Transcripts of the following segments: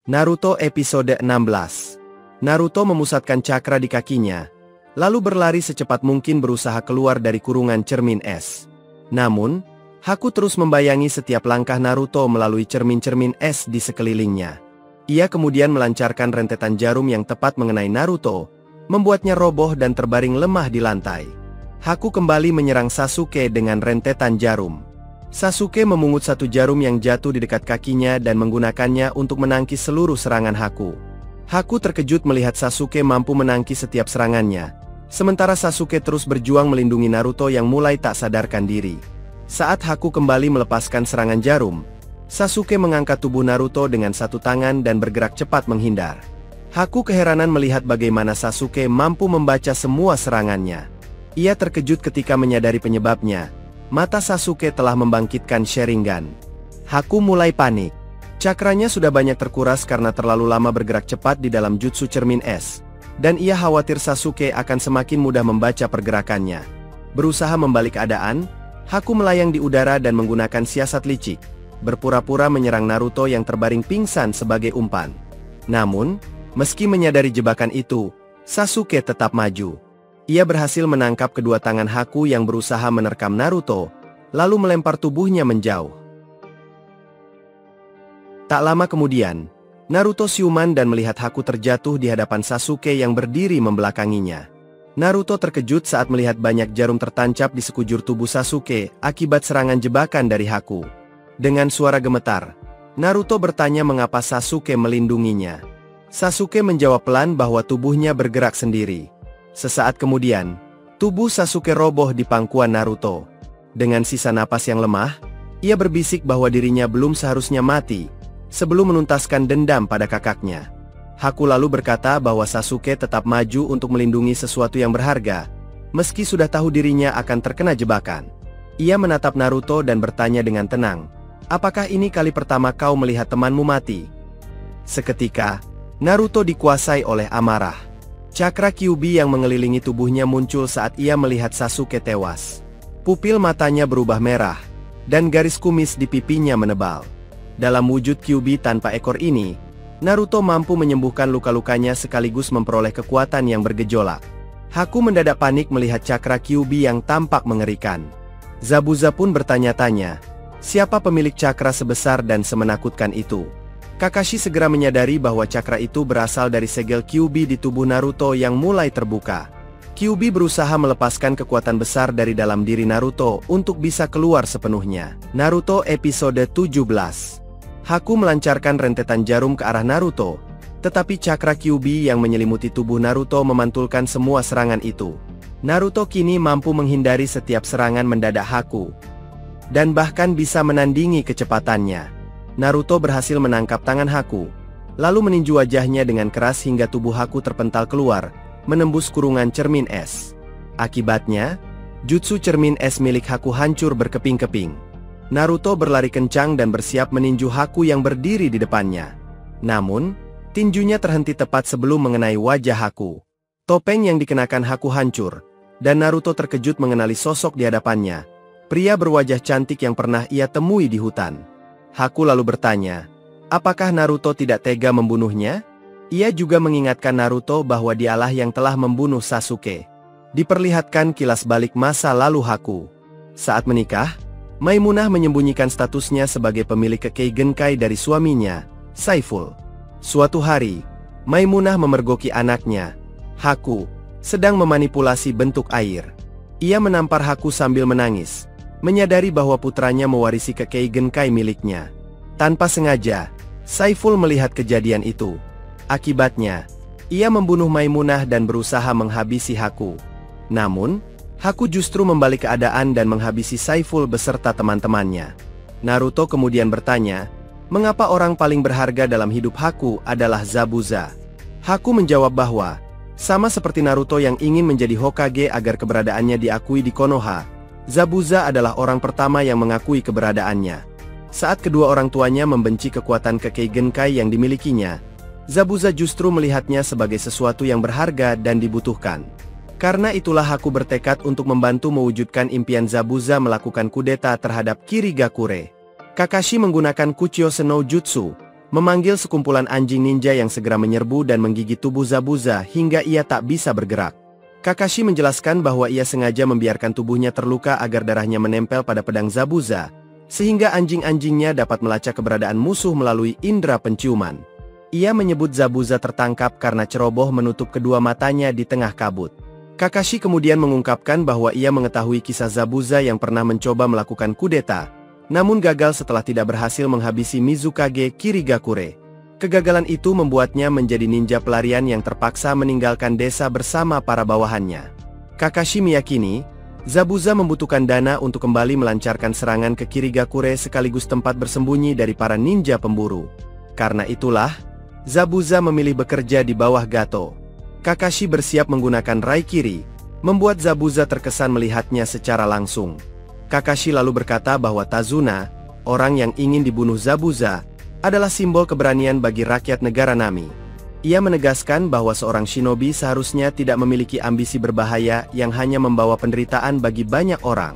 Naruto episode 16. Naruto memusatkan cakra di kakinya, lalu berlari secepat mungkin berusaha keluar dari kurungan cermin es. Namun, Haku terus membayangi setiap langkah Naruto melalui cermin-cermin es di sekelilingnya. Ia kemudian melancarkan rentetan jarum yang tepat mengenai Naruto, membuatnya roboh dan terbaring lemah di lantai. Haku kembali menyerang Sasuke dengan rentetan jarum. Sasuke memungut satu jarum yang jatuh di dekat kakinya dan menggunakannya untuk menangkis seluruh serangan Haku. Haku terkejut melihat Sasuke mampu menangkis setiap serangannya, sementara Sasuke terus berjuang melindungi Naruto yang mulai tak sadarkan diri. Saat Haku kembali melepaskan serangan jarum, Sasuke mengangkat tubuh Naruto dengan satu tangan dan bergerak cepat menghindar. Haku keheranan melihat bagaimana Sasuke mampu membaca semua serangannya. Ia terkejut ketika menyadari penyebabnya. Mata Sasuke telah membangkitkan Sharingan. Haku mulai panik. Cakranya sudah banyak terkuras karena terlalu lama bergerak cepat di dalam jutsu cermin es, dan ia khawatir Sasuke akan semakin mudah membaca pergerakannya. Berusaha membalik keadaan, Haku melayang di udara dan menggunakan siasat licik, berpura-pura menyerang Naruto yang terbaring pingsan sebagai umpan. Namun, meski menyadari jebakan itu, Sasuke tetap maju. Ia berhasil menangkap kedua tangan Haku yang berusaha menerkam Naruto, lalu melempar tubuhnya menjauh. Tak lama kemudian, Naruto siuman dan melihat Haku terjatuh di hadapan Sasuke yang berdiri membelakanginya. Naruto terkejut saat melihat banyak jarum tertancap di sekujur tubuh Sasuke akibat serangan jebakan dari Haku. Dengan suara gemetar, Naruto bertanya mengapa Sasuke melindunginya. Sasuke menjawab pelan bahwa tubuhnya bergerak sendiri. Sesaat kemudian, tubuh Sasuke roboh di pangkuan Naruto. Dengan sisa napas yang lemah, ia berbisik bahwa dirinya belum seharusnya mati sebelum menuntaskan dendam pada kakaknya. Haku lalu berkata bahwa Sasuke tetap maju untuk melindungi sesuatu yang berharga, meski sudah tahu dirinya akan terkena jebakan. Ia menatap Naruto dan bertanya dengan tenang, "Apakah ini kali pertama kau melihat temanmu mati?" Seketika, Naruto dikuasai oleh amarah. Cakra Kyuubi yang mengelilingi tubuhnya muncul saat ia melihat Sasuke tewas. Pupil matanya berubah merah, dan garis kumis di pipinya menebal. Dalam wujud Kyuubi tanpa ekor ini, Naruto mampu menyembuhkan luka-lukanya sekaligus memperoleh kekuatan yang bergejolak. Haku mendadak panik melihat cakra Kyuubi yang tampak mengerikan. Zabuza pun bertanya-tanya, siapa pemilik cakra sebesar dan semenakutkan itu? Kakashi segera menyadari bahwa cakra itu berasal dari segel Kyuubi di tubuh Naruto yang mulai terbuka. Kyuubi berusaha melepaskan kekuatan besar dari dalam diri Naruto untuk bisa keluar sepenuhnya. Naruto episode 17. Haku melancarkan rentetan jarum ke arah Naruto, tetapi cakra Kyuubi yang menyelimuti tubuh Naruto memantulkan semua serangan itu. Naruto kini mampu menghindari setiap serangan mendadak Haku, dan bahkan bisa menandingi kecepatannya. Naruto berhasil menangkap tangan Haku, lalu meninju wajahnya dengan keras hingga tubuh Haku terpental keluar, menembus kurungan cermin es. Akibatnya, jutsu cermin es milik Haku hancur berkeping-keping. Naruto berlari kencang dan bersiap meninju Haku yang berdiri di depannya. Namun, tinjunya terhenti tepat sebelum mengenai wajah Haku. Topeng yang dikenakan Haku hancur, dan Naruto terkejut mengenali sosok di hadapannya, pria berwajah cantik yang pernah ia temui di hutan. Haku lalu bertanya, apakah Naruto tidak tega membunuhnya? Ia juga mengingatkan Naruto bahwa dialah yang telah membunuh Sasuke. Diperlihatkan kilas balik masa lalu Haku. Saat menikah, Maimunah menyembunyikan statusnya sebagai pemilik Kekkei Genkai dari suaminya, Saiful. Suatu hari, Maimunah memergoki anaknya, Haku, sedang memanipulasi bentuk air. Ia menampar Haku sambil menangis, menyadari bahwa putranya mewarisi Kekkei Genkai miliknya. Tanpa sengaja, Saiful melihat kejadian itu. Akibatnya, ia membunuh Maimunah dan berusaha menghabisi Haku. Namun, Haku justru membalik keadaan dan menghabisi Saiful beserta teman-temannya. Naruto kemudian bertanya, mengapa orang paling berharga dalam hidup Haku adalah Zabuza? Haku menjawab bahwa, sama seperti Naruto yang ingin menjadi Hokage agar keberadaannya diakui di Konoha, Zabuza adalah orang pertama yang mengakui keberadaannya. Saat kedua orang tuanya membenci kekuatan Kekkei Genkai yang dimilikinya, Zabuza justru melihatnya sebagai sesuatu yang berharga dan dibutuhkan. Karena itulah Haku bertekad untuk membantu mewujudkan impian Zabuza melakukan kudeta terhadap Kirigakure. Kakashi menggunakan Kuchiyose no Jutsu, memanggil sekumpulan anjing ninja yang segera menyerbu dan menggigit tubuh Zabuza hingga ia tak bisa bergerak. Kakashi menjelaskan bahwa ia sengaja membiarkan tubuhnya terluka agar darahnya menempel pada pedang Zabuza, sehingga anjing-anjingnya dapat melacak keberadaan musuh melalui indera penciuman. Ia menyebut Zabuza tertangkap karena ceroboh menutup kedua matanya di tengah kabut. Kakashi kemudian mengungkapkan bahwa ia mengetahui kisah Zabuza yang pernah mencoba melakukan kudeta, namun gagal setelah tidak berhasil menghabisi Mizukage Kirigakure. Kegagalan itu membuatnya menjadi ninja pelarian yang terpaksa meninggalkan desa bersama para bawahannya. Kakashi meyakini, Zabuza membutuhkan dana untuk kembali melancarkan serangan ke Kirigakure sekaligus tempat bersembunyi dari para ninja pemburu. Karena itulah, Zabuza memilih bekerja di bawah Gato. Kakashi bersiap menggunakan Raikiri, membuat Zabuza terkesan melihatnya secara langsung. Kakashi lalu berkata bahwa Tazuna, orang yang ingin dibunuh Zabuza, adalah simbol keberanian bagi rakyat negara Nami. Ia menegaskan bahwa seorang shinobi seharusnya tidak memiliki ambisi berbahaya yang hanya membawa penderitaan bagi banyak orang.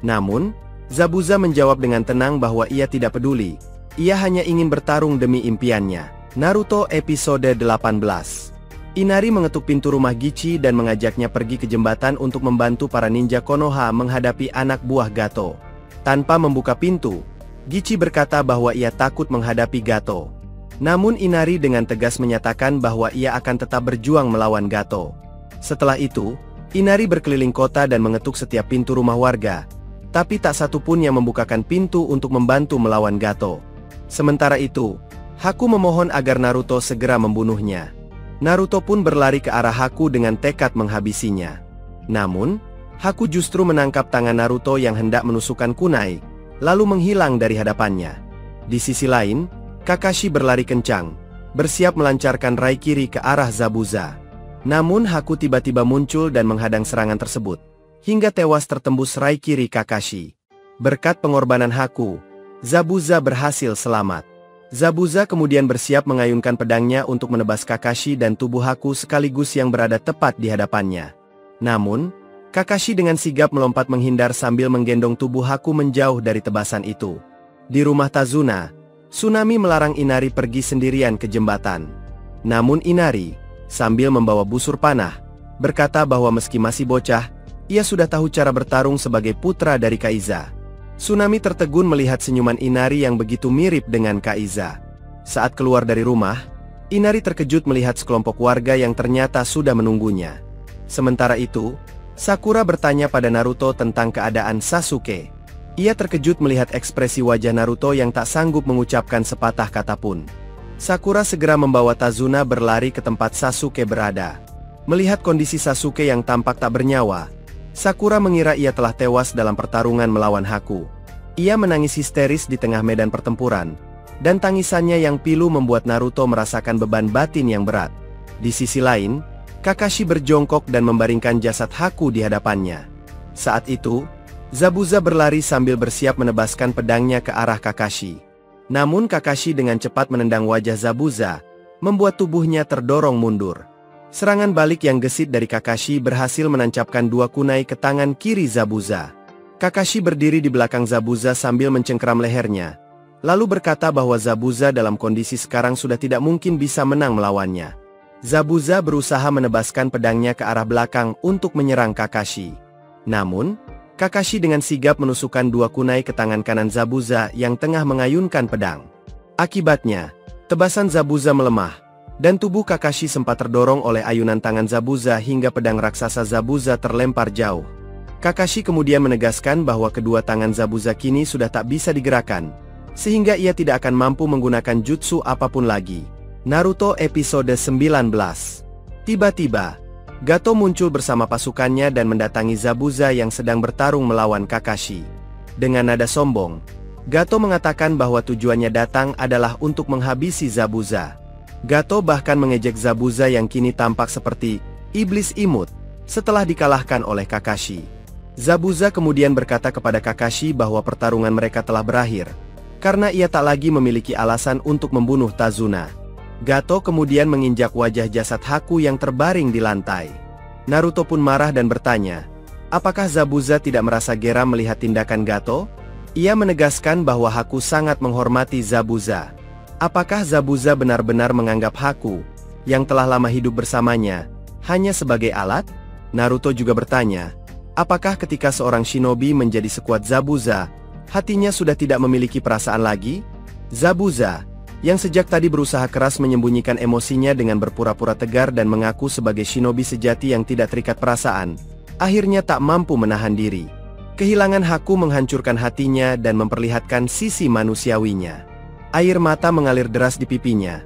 Namun, Zabuza menjawab dengan tenang bahwa ia tidak peduli. Ia hanya ingin bertarung demi impiannya. Naruto episode 18. Inari mengetuk pintu rumah Gichi dan mengajaknya pergi ke jembatan untuk membantu para ninja Konoha menghadapi anak buah Gato. Tanpa membuka pintu, Gichi berkata bahwa ia takut menghadapi Gato. Namun Inari dengan tegas menyatakan bahwa ia akan tetap berjuang melawan Gato. Setelah itu, Inari berkeliling kota dan mengetuk setiap pintu rumah warga, tapi tak satu pun yang membukakan pintu untuk membantu melawan Gato. Sementara itu, Haku memohon agar Naruto segera membunuhnya. Naruto pun berlari ke arah Haku dengan tekad menghabisinya. Namun, Haku justru menangkap tangan Naruto yang hendak menusukkan kunai, lalu menghilang dari hadapannya. Di sisi lain, Kakashi berlari kencang, bersiap melancarkan Raikiri ke arah Zabuza. Namun Haku tiba-tiba muncul dan menghadang serangan tersebut, hingga tewas tertembus Raikiri Kakashi. Berkat pengorbanan Haku, Zabuza berhasil selamat. Zabuza kemudian bersiap mengayunkan pedangnya untuk menebas Kakashi dan tubuh Haku sekaligus yang berada tepat di hadapannya. Namun, Kakashi dengan sigap melompat menghindar sambil menggendong tubuh Haku menjauh dari tebasan itu. Di rumah Tazuna, Tsunami melarang Inari pergi sendirian ke jembatan. Namun Inari, sambil membawa busur panah, berkata bahwa meski masih bocah, ia sudah tahu cara bertarung sebagai putra dari Kaiza. Tsunami tertegun melihat senyuman Inari yang begitu mirip dengan Kaiza. Saat keluar dari rumah, Inari terkejut melihat sekelompok warga yang ternyata sudah menunggunya. Sementara itu, Sakura bertanya pada Naruto tentang keadaan Sasuke. Ia terkejut melihat ekspresi wajah Naruto yang tak sanggup mengucapkan sepatah kata pun. Sakura segera membawa Tazuna berlari ke tempat Sasuke berada. Melihat kondisi Sasuke yang tampak tak bernyawa, Sakura mengira ia telah tewas dalam pertarungan melawan Haku. Ia menangis histeris di tengah medan pertempuran, dan tangisannya yang pilu membuat Naruto merasakan beban batin yang berat. Di sisi lain, Kakashi berjongkok dan membaringkan jasad Haku di hadapannya. Saat itu, Zabuza berlari sambil bersiap menebaskan pedangnya ke arah Kakashi. Namun Kakashi dengan cepat menendang wajah Zabuza, membuat tubuhnya terdorong mundur. Serangan balik yang gesit dari Kakashi berhasil menancapkan dua kunai ke tangan kiri Zabuza. Kakashi berdiri di belakang Zabuza sambil mencengkeram lehernya, lalu berkata bahwa Zabuza dalam kondisi sekarang sudah tidak mungkin bisa menang melawannya. Zabuza berusaha menebaskan pedangnya ke arah belakang untuk menyerang Kakashi. Namun, Kakashi dengan sigap menusukkan dua kunai ke tangan kanan Zabuza yang tengah mengayunkan pedang. Akibatnya, tebasan Zabuza melemah, dan tubuh Kakashi sempat terdorong oleh ayunan tangan Zabuza hingga pedang raksasa Zabuza terlempar jauh. Kakashi kemudian menegaskan bahwa kedua tangan Zabuza kini sudah tak bisa digerakkan, sehingga ia tidak akan mampu menggunakan jutsu apapun lagi. Naruto episode 19. Tiba-tiba, Gato muncul bersama pasukannya dan mendatangi Zabuza yang sedang bertarung melawan Kakashi. Dengan nada sombong, Gato mengatakan bahwa tujuannya datang adalah untuk menghabisi Zabuza. Gato bahkan mengejek Zabuza yang kini tampak seperti iblis imut setelah dikalahkan oleh Kakashi. Zabuza kemudian berkata kepada Kakashi bahwa pertarungan mereka telah berakhir, karena ia tak lagi memiliki alasan untuk membunuh Tazuna. Gato kemudian menginjak wajah jasad Haku yang terbaring di lantai. Naruto pun marah dan bertanya, apakah Zabuza tidak merasa geram melihat tindakan Gato? Ia menegaskan bahwa Haku sangat menghormati Zabuza. Apakah Zabuza benar-benar menganggap Haku, yang telah lama hidup bersamanya, hanya sebagai alat? Naruto juga bertanya, apakah ketika seorang shinobi menjadi sekuat Zabuza, hatinya sudah tidak memiliki perasaan lagi? Zabuza, yang sejak tadi berusaha keras menyembunyikan emosinya dengan berpura-pura tegar dan mengaku sebagai shinobi sejati yang tidak terikat perasaan, akhirnya tak mampu menahan diri. Kehilangan Haku menghancurkan hatinya dan memperlihatkan sisi manusiawinya. Air mata mengalir deras di pipinya.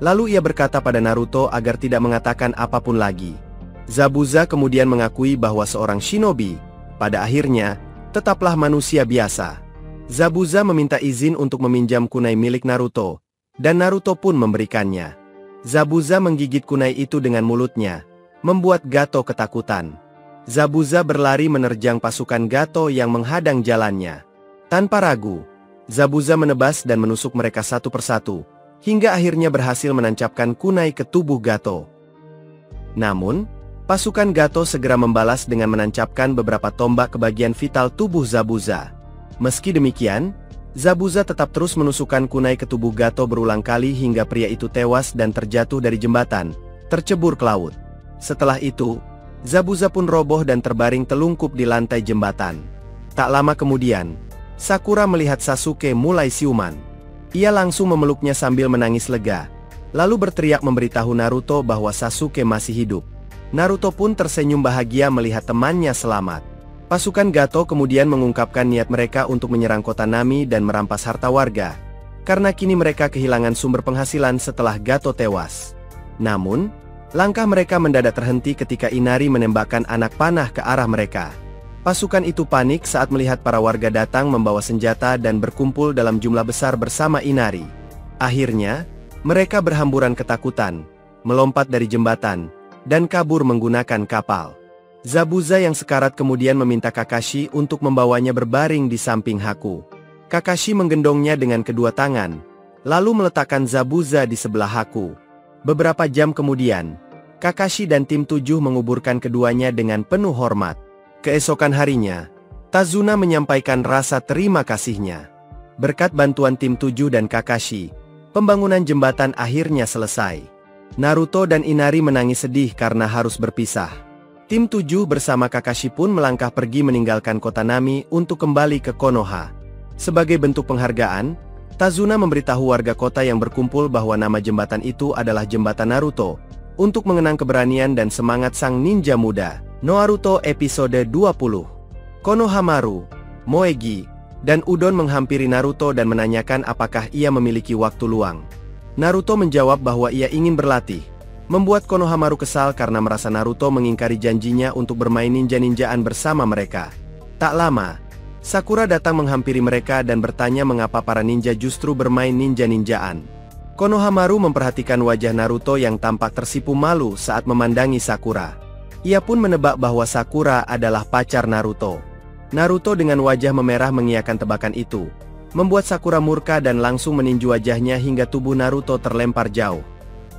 Lalu ia berkata pada Naruto agar tidak mengatakan apapun lagi. Zabuza kemudian mengakui bahwa seorang shinobi, pada akhirnya, tetaplah manusia biasa. Zabuza meminta izin untuk meminjam kunai milik Naruto, dan Naruto pun memberikannya. Zabuza menggigit kunai itu dengan mulutnya, membuat Gato ketakutan. Zabuza berlari menerjang pasukan Gato yang menghadang jalannya. Tanpa ragu, Zabuza menebas dan menusuk mereka satu persatu, hingga akhirnya berhasil menancapkan kunai ke tubuh Gato. Namun, pasukan Gato segera membalas dengan menancapkan beberapa tombak ke bagian vital tubuh Zabuza. Meski demikian, Zabuza tetap terus menusukkan kunai ke tubuh Gato berulang kali hingga pria itu tewas dan terjatuh dari jembatan, tercebur ke laut. Setelah itu, Zabuza pun roboh dan terbaring telungkup di lantai jembatan. Tak lama kemudian, Sakura melihat Sasuke mulai siuman. Ia langsung memeluknya sambil menangis lega, lalu berteriak memberitahu Naruto bahwa Sasuke masih hidup. Naruto pun tersenyum bahagia melihat temannya selamat. Pasukan Gato kemudian mengungkapkan niat mereka untuk menyerang kota Nami dan merampas harta warga, karena kini mereka kehilangan sumber penghasilan setelah Gato tewas. Namun, langkah mereka mendadak terhenti ketika Inari menembakkan anak panah ke arah mereka. Pasukan itu panik saat melihat para warga datang membawa senjata dan berkumpul dalam jumlah besar bersama Inari. Akhirnya, mereka berhamburan ketakutan, melompat dari jembatan, dan kabur menggunakan kapal. Zabuza yang sekarat kemudian meminta Kakashi untuk membawanya berbaring di samping Haku. Kakashi menggendongnya dengan kedua tangan, lalu meletakkan Zabuza di sebelah Haku. Beberapa jam kemudian, Kakashi dan tim 7 menguburkan keduanya dengan penuh hormat. Keesokan harinya, Tazuna menyampaikan rasa terima kasihnya. Berkat bantuan tim 7 dan Kakashi, pembangunan jembatan akhirnya selesai. Naruto dan Inari menangis sedih karena harus berpisah. Tim 7 bersama Kakashi pun melangkah pergi meninggalkan kota Nami untuk kembali ke Konoha. Sebagai bentuk penghargaan, Tazuna memberitahu warga kota yang berkumpul bahwa nama jembatan itu adalah Jembatan Naruto, untuk mengenang keberanian dan semangat sang ninja muda. Naruto episode 20. Konohamaru, Moegi, dan Udon menghampiri Naruto dan menanyakan apakah ia memiliki waktu luang. Naruto menjawab bahwa ia ingin berlatih, membuat Konohamaru kesal karena merasa Naruto mengingkari janjinya untuk bermain ninja-ninjaan bersama mereka. Tak lama, Sakura datang menghampiri mereka dan bertanya mengapa para ninja justru bermain ninja-ninjaan. Konohamaru memperhatikan wajah Naruto yang tampak tersipu malu saat memandangi Sakura. Ia pun menebak bahwa Sakura adalah pacar Naruto. Naruto dengan wajah memerah mengiyakan tebakan itu, membuat Sakura murka dan langsung meninju wajahnya hingga tubuh Naruto terlempar jauh.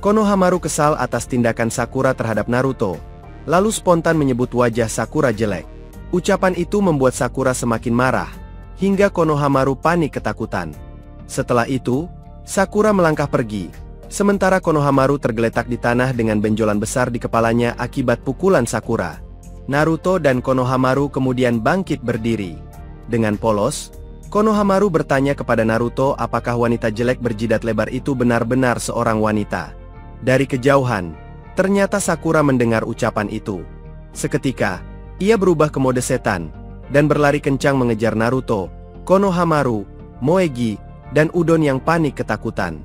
Konohamaru kesal atas tindakan Sakura terhadap Naruto, lalu spontan menyebut wajah Sakura jelek. Ucapan itu membuat Sakura semakin marah, hingga Konohamaru panik ketakutan. Setelah itu, Sakura melangkah pergi. Sementara Konohamaru tergeletak di tanah dengan benjolan besar di kepalanya akibat pukulan Sakura. Naruto dan Konohamaru kemudian bangkit berdiri. Dengan polos, Konohamaru bertanya kepada Naruto apakah wanita jelek berjidat lebar itu benar-benar seorang wanita. Dari kejauhan, ternyata Sakura mendengar ucapan itu. Seketika, ia berubah ke mode setan, dan berlari kencang mengejar Naruto, Konohamaru, Moegi, dan Udon yang panik ketakutan.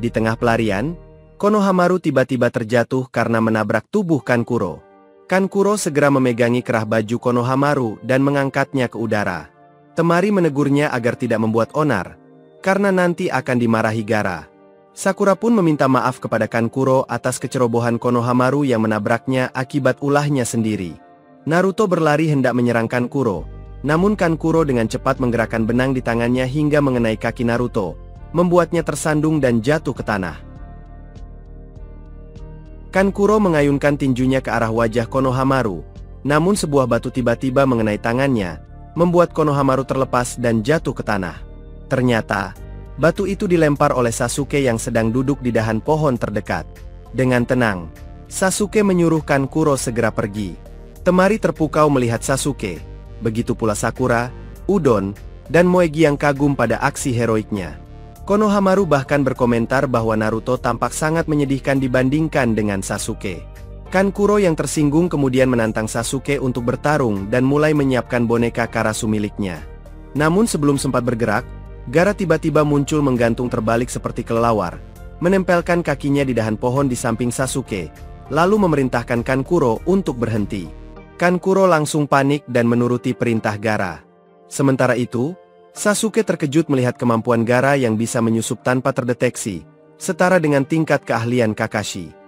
Di tengah pelarian, Konohamaru tiba-tiba terjatuh karena menabrak tubuh Kankuro. Kankuro segera memegangi kerah baju Konohamaru dan mengangkatnya ke udara. Temari menegurnya agar tidak membuat onar, karena nanti akan dimarahi Gaara. Sakura pun meminta maaf kepada Kankuro atas kecerobohan Konohamaru yang menabraknya akibat ulahnya sendiri. Naruto berlari hendak menyerang Kankuro, namun Kankuro dengan cepat menggerakkan benang di tangannya hingga mengenai kaki Naruto, membuatnya tersandung dan jatuh ke tanah. Kankuro mengayunkan tinjunya ke arah wajah Konohamaru, namun sebuah batu tiba-tiba mengenai tangannya, membuat Konohamaru terlepas dan jatuh ke tanah. Ternyata, Batu itu dilempar oleh Sasuke yang sedang duduk di dahan pohon terdekat. Dengan tenang, Sasuke menyuruh Kankuro segera pergi. Temari terpukau melihat Sasuke. Begitu pula Sakura, Udon, dan Moegi yang kagum pada aksi heroiknya. Konohamaru bahkan berkomentar bahwa Naruto tampak sangat menyedihkan dibandingkan dengan Sasuke. Kankuro yang tersinggung kemudian menantang Sasuke untuk bertarung dan mulai menyiapkan boneka Karasu miliknya. Namun sebelum sempat bergerak, Gaara tiba-tiba muncul menggantung terbalik seperti kelelawar, menempelkan kakinya di dahan pohon di samping Sasuke, lalu memerintahkan Kankuro untuk berhenti. Kankuro langsung panik dan menuruti perintah Gaara. Sementara itu, Sasuke terkejut melihat kemampuan Gaara yang bisa menyusup tanpa terdeteksi, setara dengan tingkat keahlian Kakashi.